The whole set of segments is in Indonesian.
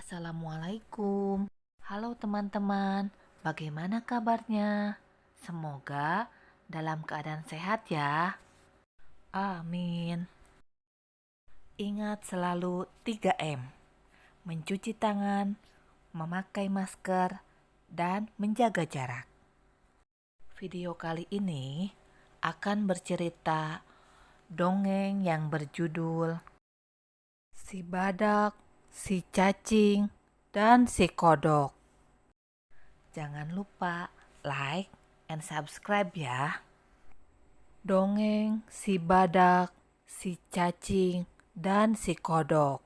Assalamualaikum. Halo teman-teman, bagaimana kabarnya? Semoga dalam keadaan sehat ya. Amin. Ingat selalu 3M. Mencuci tangan, memakai masker, dan menjaga jarak. Video kali ini akan bercerita dongeng yang berjudul Si Badak, Si Cacing, dan Si Kodok. Jangan lupa like and subscribe ya. Dongeng Si Badak, Si Cacing, dan Si Kodok.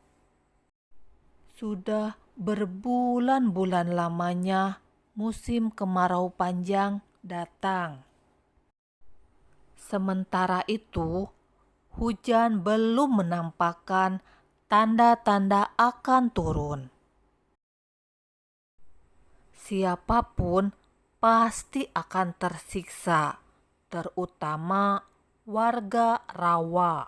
Sudah berbulan-bulan lamanya musim kemarau panjang datang. Sementara itu, hujan belum menampakkan tanda-tanda akan turun. Siapapun pasti akan tersiksa, terutama warga rawa.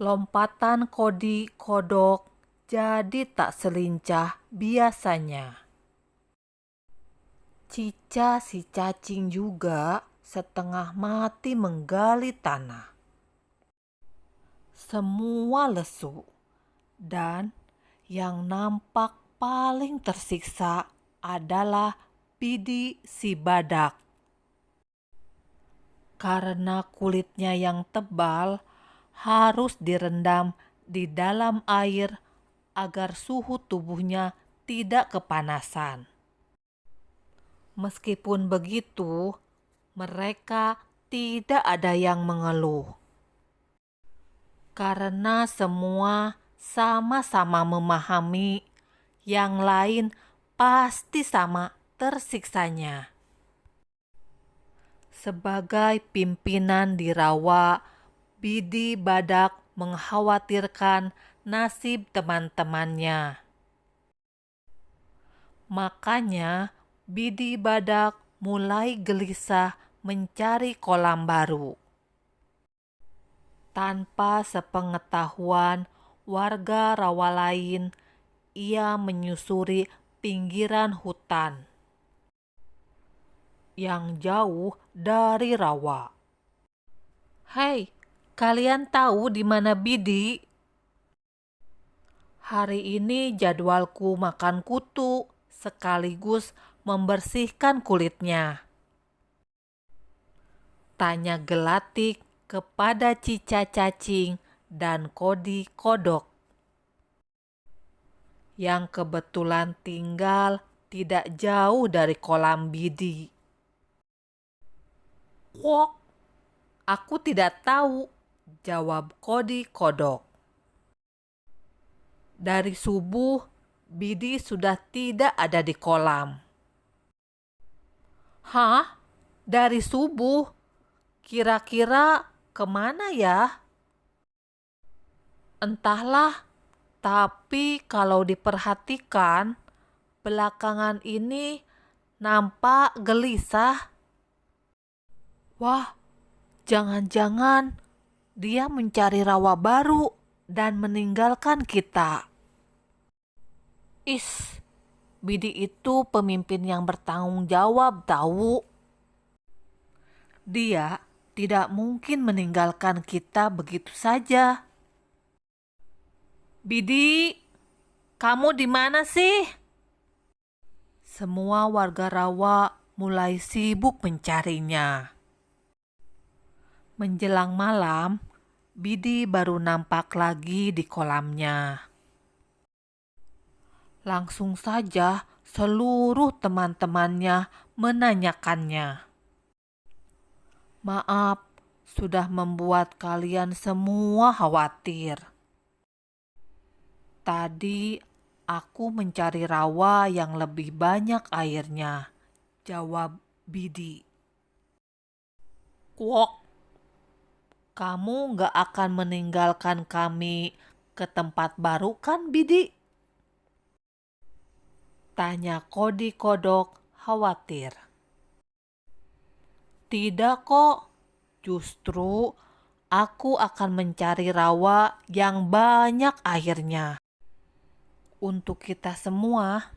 Lompatan Kodi Kodok jadi tak selincah biasanya. Cica si cacing juga setengah mati menggali tanah. Semua lesu, dan yang nampak paling tersiksa adalah Bidi si badak. Karena kulitnya yang tebal, harus direndam di dalam air agar suhu tubuhnya tidak kepanasan. Meskipun begitu, mereka tidak ada yang mengeluh. Karena semua sama-sama memahami yang lain pasti sama tersiksanya. Sebagai pimpinan di rawa, Bidi Badak mengkhawatirkan nasib teman-temannya. Makanya Bidi Badak mulai gelisah mencari kolam baru. Tanpa sepengetahuan warga rawa lain, ia menyusuri pinggiran hutan yang jauh dari rawa. Hei, kalian tahu di mana Bidi? Hari ini jadwalku makan kutu sekaligus membersihkan kulitnya. Tanya gelatik kepada Cica cacing dan Kodi kodok yang kebetulan tinggal tidak jauh dari kolam Bidi. Wok, aku tidak tahu, jawab Kodi kodok. Dari subuh, Bidi sudah tidak ada di kolam. Hah? Dari subuh? Kira-kira kemana ya? Entahlah, tapi kalau diperhatikan, belakangan ini nampak gelisah. Wah, jangan-jangan dia mencari rawa baru dan meninggalkan kita. Bidi itu pemimpin yang bertanggung jawab tahu. Dia tidak mungkin meninggalkan kita begitu saja. Bidi, kamu di mana sih? Semua warga rawa mulai sibuk mencarinya. Menjelang malam, Bidi baru nampak lagi di kolamnya. Langsung saja seluruh teman-temannya menanyakannya. Maaf, sudah membuat kalian semua khawatir. Tadi aku mencari rawa yang lebih banyak airnya, jawab Bidi. Kwok, kamu gak akan meninggalkan kami ke tempat baru kan, Bidi? Tanya Kodi kodok khawatir. Tidak kok, justru aku akan mencari rawa yang banyak airnya. untuk kita semua,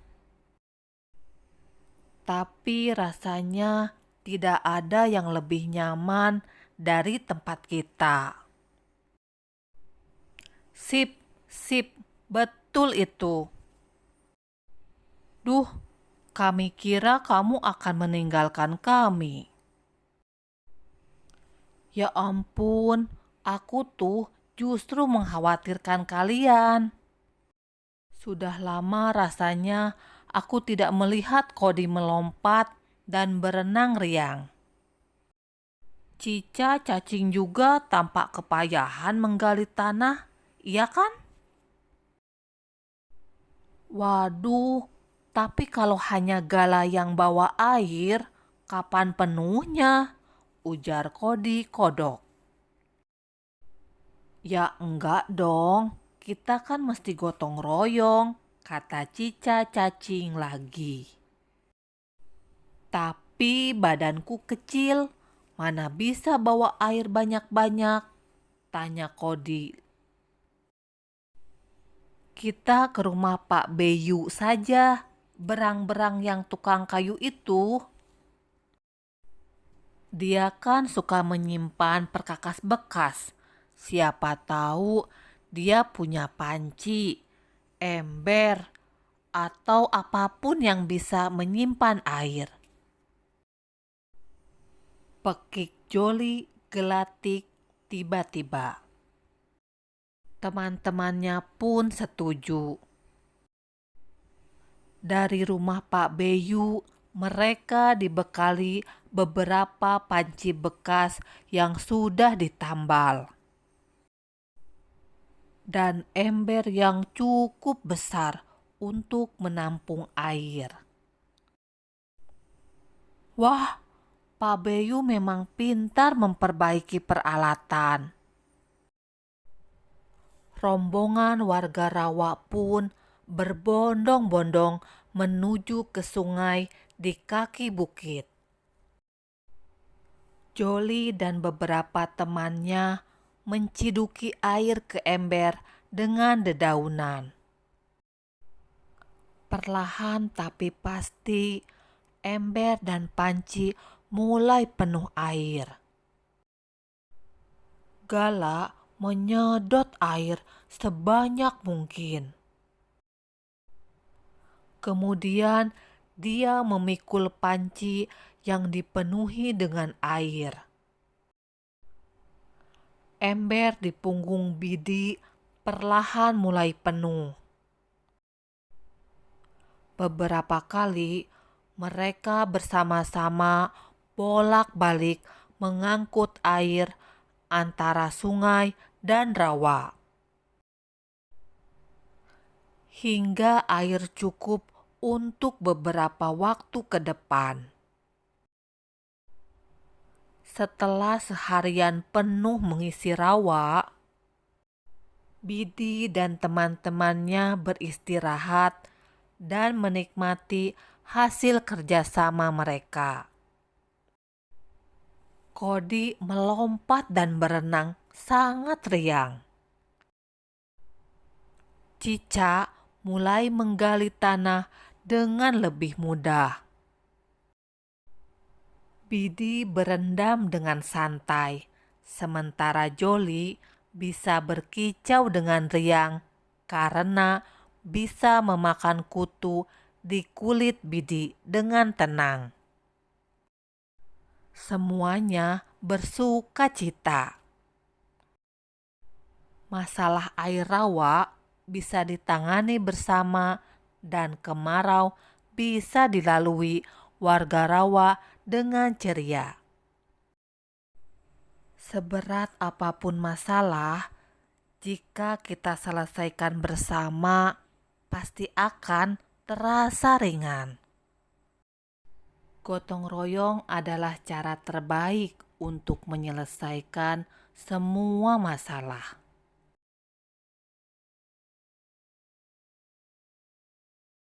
tapi rasanya tidak ada yang lebih nyaman dari tempat kita. Sip, sip, betul itu. Duh, kami kira kamu akan meninggalkan kami. Ya ampun, aku tuh justru mengkhawatirkan kalian. Sudah lama rasanya aku tidak melihat Kodi melompat dan berenang riang. Cica cacing juga tampak kepayahan menggali tanah, iya kan? Waduh, tapi kalau hanya Gala yang bawa air, kapan penuhnya? Ujar Kodi kodok. Ya enggak dong, kita kan mesti gotong royong, kata Cica cacing lagi. Tapi badanku kecil, mana bisa bawa air banyak-banyak? Tanya Kodi. Kita ke rumah Pak Beyu saja, berang-berang yang tukang kayu itu. Dia kan suka menyimpan perkakas bekas. Siapa tahu dia punya panci, ember, atau apapun yang bisa menyimpan air. Pekik Joli gelatik tiba-tiba. Teman-temannya pun setuju. Dari rumah Pak Beyu, mereka dibekali beberapa panci bekas yang sudah ditambal. Dan ember yang cukup besar untuk menampung air. Wah, Pak Beyu memang pintar memperbaiki peralatan. Rombongan warga Rawa pun berbondong-bondong menuju ke sungai di kaki bukit. Joli dan beberapa temannya menciduki air ke ember dengan dedaunan. Perlahan tapi pasti, ember dan panci mulai penuh air. Gala menyedot air sebanyak mungkin. Kemudian dia memikul panci yang dipenuhi dengan air. Ember di punggung Bidi perlahan mulai penuh. Beberapa kali mereka bersama-sama bolak-balik mengangkut air antara sungai dan rawa. Hingga air cukup untuk beberapa waktu ke depan. Setelah seharian penuh mengisi rawa, Bidi dan teman-temannya beristirahat dan menikmati hasil kerjasama mereka. Kodi melompat dan berenang sangat riang. Cica mulai menggali tanah dengan lebih mudah. Bidi berendam dengan santai, sementara Joli bisa berkicau dengan riang karena bisa memakan kutu di kulit Bidi dengan tenang. Semuanya bersuka cita. Masalah air rawa bisa ditangani bersama dan kemarau bisa dilalui warga rawa dengan ceria. Seberat apapun masalah, jika kita selesaikan bersama, pasti akan terasa ringan. Gotong royong adalah cara terbaik untuk menyelesaikan semua masalah.